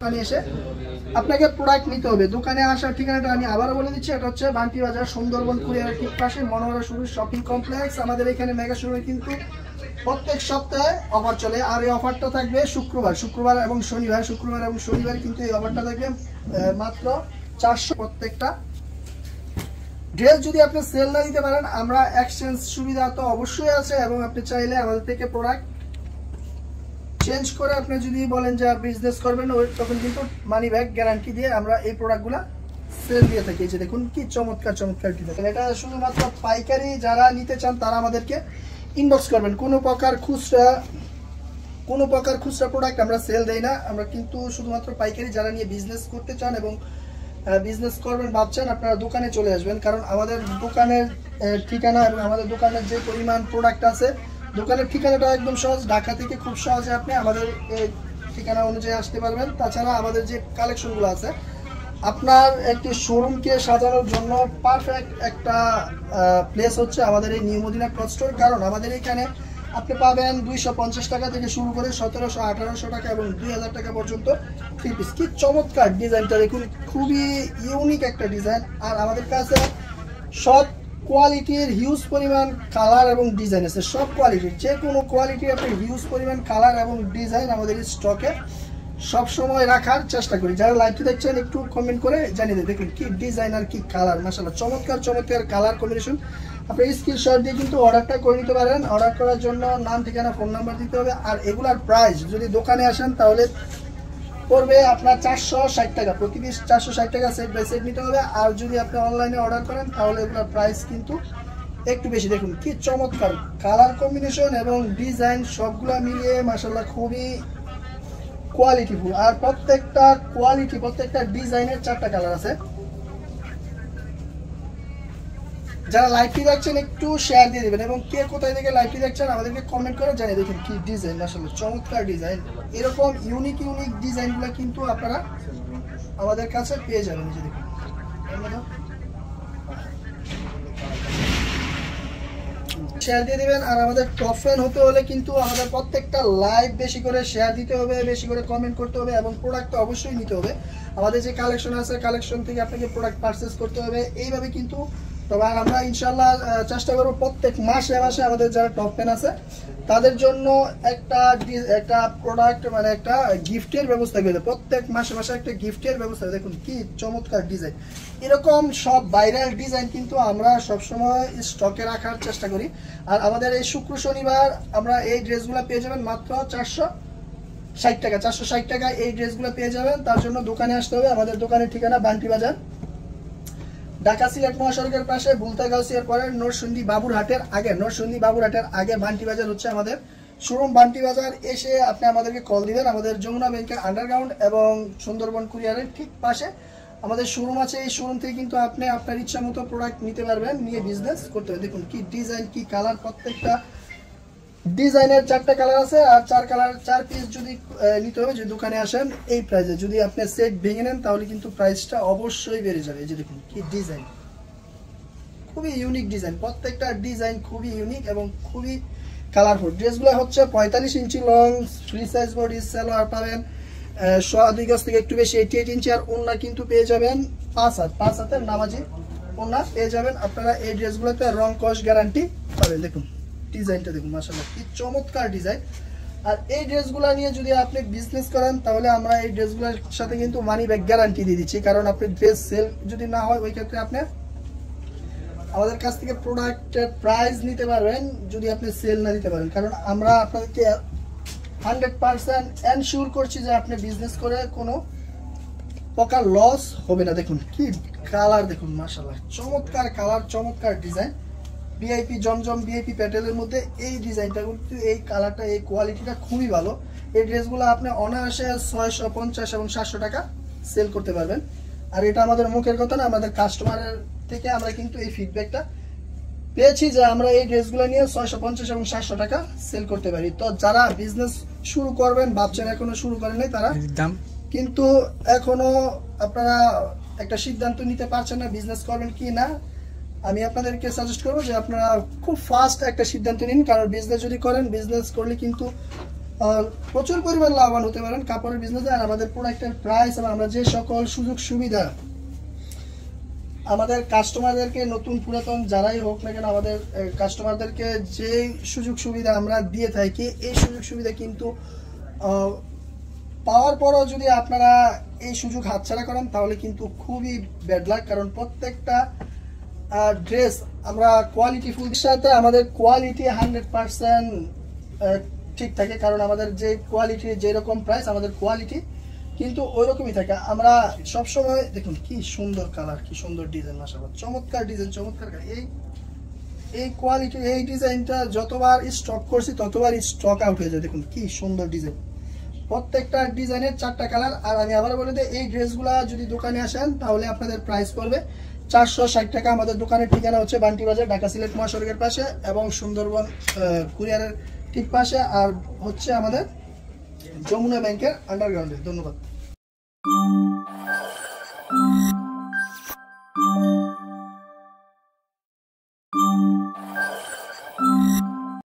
দোকানে এসে আপনাকে প্রোডাক্ট নিতে হবে। দোকানে আসার ঠিকানাটা আমি আবারও বলে দিচ্ছি, এটা হচ্ছে বান্টি বাজার সুন্দরবন কুরিয়ারের ঠিক পাশে মনোহরা শুরু শপিং কমপ্লেক্স। আমাদের এখানে মেগা শোরুমে কিন্তু প্রত্যেক সপ্তাহে অফার চলে, আর এই অফারটা থাকবে শুক্রবার এবং শনিবার কিন্তু এই অফারটা থাকবে মাত্র 400। প্রত্যেকটা ড্রেস যদি আপনি সেল না দিতে পারেন, আমরা এক্সচেঞ্জ সুবিধা তো অবশ্যই আছে, এবং আপনি চাইলে আমাদের থেকে প্রোডাক্ট চেঞ্জ করে আপনি যদি বলেন যে বিজনেস করবেন, তখন কিন্তু মানি ব্যাক গ্যারান্টি দিয়ে আমরা এই প্রোডাক্টগুলো সেল দিয়ে থাকি। এই যে দেখুন কি চমৎকার ডিজাইন। এটা শুধুমাত্র পাইকারি যারা নিতে চান তারা আমাদেরকে ইনবক্স করবেন। কোনো প্রকার খুচরা প্রোডাক্ট আমরা সেল দেই না। আমরা কিন্তু শুধুমাত্র পাইকারি যারা নিয়ে বিজনেস করতে চান এবং বিজনেস করবেন ভাবছেন, আপনারা দোকানে চলে আসবেন। কারণ আমাদের দোকানের ঠিকানা এবং আমাদের দোকানের যে পরিমাণ প্রোডাক্ট আছে, দোকানের ঠিকানাটা একদম সহজ। ঢাকা থেকে খুব সহজে আপনি আমাদের এই ঠিকানা অনুযায়ী আসতে পারবেন। তাছাড়া আমাদের যে কালেকশনগুলো আছে, আপনার একটি শোরুমকে সাজানোর জন্য পারফেক্ট একটা প্লেস হচ্ছে আমাদের এই নিউ মদিনা ক্লথ স্টোর। কারণ আমাদের এখানে আপনি পাবেন 250 টাকা থেকে শুরু করে 1700-1800 টাকা এবং 2000 টাকা পর্যন্ত থ্রি পিস। কি চমৎকার ডিজাইনটা দেখুন, খুবই ইউনিক একটা ডিজাইন। আর আমাদের কাছে সব কোয়ালিটির হিউজ পরিমাণ কালার এবং ডিজাইন আছে। সব কোয়ালিটির, যে কোনো কোয়ালিটির আপনি হিউজ পরিমাণ কালার এবং ডিজাইন আমাদের স্টকে সব সময় রাখার চেষ্টা করি। যারা লাইভটি দেখছেন একটু কমেন্ট করে জানিয়ে দেন। দেখুন কি ডিজাইন আর কি কালার, মাশাআল্লাহ চমৎকার কালার কম্বিনেশন। আপনি স্ক্রিনশট দিয়ে কিন্তু অর্ডারটা করে নিতে পারেন। অর্ডার করার জন্য নাম, ঠিকানা, ফোন নাম্বার দিতে হবে। আর এগুলার প্রাইস যদি দোকানে আসেন তাহলে পড়বে আপনার 460 টাকা, প্রতি পিস 460 টাকা সেট বাই সেট নিতে হবে। আর যদি আপনি অনলাইনে অর্ডার করেন তাহলে এগুলোর প্রাইস কিন্তু একটু বেশি। দেখুন কি চমৎকার কালার কম্বিনেশন এবং ডিজাইন, সবগুলা মিলিয়ে মাশাআল্লাহ খুবই কোয়ালিটিফুল। আর প্রত্যেকটা ডিজাইনের 4টা কালার আছে। যারা লাইভটি দেখছেন একটু শেয়ার দিয়ে দেবেন, এবং কে কোথায় থেকে লাইভটি দেখছেন আমাদেরকে কমেন্ট করে জানিয়ে দেখেন কি ডিজাইন, আসলে চমৎকার ডিজাইন। এরকম ইউনিক ডিজাইনগুলো কিন্তু আপনারা আমাদের কাছে পেয়ে যাবেন। যে দেখুন শেয়ার দিয়ে দিবেন। আর আমাদের টপ ফ্যান হতে হলে কিন্তু আমাদের প্রত্যেকটা লাইভ বেশি করে শেয়ার দিতে হবে, বেশি করে কমেন্ট করতে হবে, এবং প্রোডাক্ট তো অবশ্যই নিতে হবে। আমাদের যে কালেকশন আছে, কালেকশন থেকে আপনাকে প্রোডাক্ট পারচেস করতে হবে। এইভাবে কিন্তু তবে আমরা ইনশাল্লাহ চেষ্টা করবো প্রত্যেক মাসে আমাদের যারা টপ ফ্যান আছে তাদের জন্য একটা প্রোডাক্ট মানে একটা গিফটের ব্যবস্থা করে দেয়। প্রত্যেক মাসে একটা গিফটের ব্যবস্থা। দেখুন কি চমৎকার ডিজাইন। এরকম সব ভাইরাল ডিজাইন কিন্তু আমরা সবসময় স্টকে রাখার চেষ্টা করি। আর আমাদের এই শুক্র শনিবার আমরা এই ড্রেসগুলো পেয়ে যাবেন মাত্র 460 টাকা। 460 টাকা এই ড্রেসগুলো পেয়ে যাবেন। তার জন্য দোকানে আসতে হবে। আমাদের দোকানের ঠিকানা বান্টি বাজার, ঢাকা সিলেট মহাসড়কের পাশে বুলতা গাউসিয়ার পরে নরসিংদী বাবুরহাটের আগে বান্টি বাজার হচ্ছে আমাদের শোরুম। বান্টি বাজার এসে আপনি আমাদেরকে কল দিবেন। আমাদের যমুনা ব্যাংকের আন্ডারগ্রাউন্ড এবং সুন্দরবন কুরিয়ারের ঠিক পাশে আমাদের শোরুম আছে। এই শোরুম থেকে কিন্তু আপনি আপনার ইচ্ছা মতো প্রোডাক্ট নিতে পারবেন, নিয়ে বিজনেস করতে হবে। দেখুন কি ডিজাইন, কি কালার, প্রত্যেকটা ডিজাইনের 4টা কালার আছে। আর 4 পিস যদি নিতে হবে, যদি দোকানে আসেন এই প্রাইসে। যদি আপনি সেট ভেঙে নেন তাহলে কিন্তু প্রাইসটা অবশ্যই বেড়ে যাবে। এই যে দেখুন কি ডিজাইন, খুবই ইউনিক ডিজাইন। প্রত্যেকটা ডিজাইন খুবই ইউনিক এবং খুবই কালারফুল। ড্রেসগুলো হচ্ছে 45 inch long, free size body, salwar পাবেন 2 গজ থেকে একটু বেশি 88 ইঞ্চি। আর ওড়না কিন্তু পেয়ে যাবেন 5 হাতের নামাজি ওড়না পেয়ে যাবেন আপনারা। এই ড্রেসগুলোতে রং কস গ্যারান্টি পাবেন। দেখুন ডিজাইনটা দেখুন, মাশাআল্লাহ কি চমৎকার ডিজাইন। আর এই ড্রেসগুলো নিয়ে যদি আপনি বিজনেস করেন তাহলে আমরা এই ড্রেসগুলোর সাথে কিন্তু মানি ব্যাক গ্যারান্টি দিয়ে দিচ্ছি। কারণ আপনি ড্রেস সেল যদি না হয়, ওই ক্ষেত্রে আপনি আমাদের কাছ থেকে প্রোডাক্টের প্রাইস নিতে পারবেন যদি আপনি সেল না দিতে পারেন। কারণ আমরা আপনাদেরকে 100% এনশিওর করছি যে আপনি বিজনেস করে কোনো প্রকার লস হবে না। দেখুন কি কালার, দেখুন মাশাআল্লাহ চমৎকার কালার, চমৎকার ডিজাইন। ভিআইপি জমজম, ভিআইপি প্যাটেলের মধ্যে এই ডিজাইনটা কিন্তু, এই কালারটা, এই কোয়ালিটিটা খুবই ভালো। এই ড্রেসগুলো আপনি অনায়াসে 650 এবং 700 টাকা সেল করতে পারবেন। আর এটা আমাদের মুখের কথা না, আমাদের কাস্টমারের থেকে আমরা কিন্তু এই ফিডব্যাকটা পেয়েছি যে আমরা এই ড্রেসগুলো নিয়ে 650 এবং 700 টাকা সেল করতে পারি। তো যারা বিজনেস শুরু করবেন ভাবছেন, এখনো শুরু করেন নাই, তারা কিন্তু এখনো আপনারা একটা সিদ্ধান্ত নিতে পারছেন না বিজনেস করবেন কি না, আমি আপনাদেরকে সাজেস্ট করবো যে আপনারা খুব ফাস্ট একটা সিদ্ধান্ত নিন। কারণ বিজনেস যদি করেন, বিজনেস করলে কিন্তু প্রচুর পরিমাণ লাভবান হতে পারেন কাপড়ের বিজনেসে। আর আমাদের প্রোডাক্টের প্রাইস এবং আমরা যে সকল সুযোগ সুবিধা আমাদের কাস্টমারদেরকে, নতুন পুরাতন যারাই হোক না কেন, আমাদের কাস্টমারদেরকে যে সুযোগ সুবিধা আমরা দিয়ে থাকি, এই সুযোগ সুবিধা কিন্তু পাওয়ার পরও যদি আপনারা এই সুযোগ হাতছাড়া করেন তাহলে কিন্তু খুবই ব্যাড লাক। কারণ প্রত্যেকটা ড্রেস আমরা কোয়ালিটি ফুল সাথে আমাদের কোয়ালিটি 100% ঠিক থাকে। কারণ আমাদের যে কোয়ালিটি, যেরকম প্রাইস, আমাদের কোয়ালিটি কিন্তু ওই রকমই থাকে। আমরা সবসময় দেখুন কি সুন্দর কালার, কি সুন্দর ডিজাইন, মাশাআল্লাহ চমৎকার ডিজাইন, চমৎকার। এই কোয়ালিটি, এই ডিজাইনটা যতবার স্টক করছি ততবার স্টক আউট হয়ে যায়। দেখুন কি সুন্দর ডিজাইন, প্রত্যেকটা ডিজাইনের 4টা কালার। আর আমি আবার বলে দিই, এই ড্রেসগুলো যদি দোকানে আসেন তাহলে আপনাদের প্রাইস পড়বে 460 টাকা। আমাদের দোকানের ঠিকানা হচ্ছে বান্টি বাজার, ঢাকা সিলেট মহাসড়কের পাশে এবং সুন্দরবন কুরিয়ারের ঠিক পাশে, আর হচ্ছে আমাদের যমুনা ব্যাংকের আন্ডারগ্রাউন্ডে। ধন্যবাদ।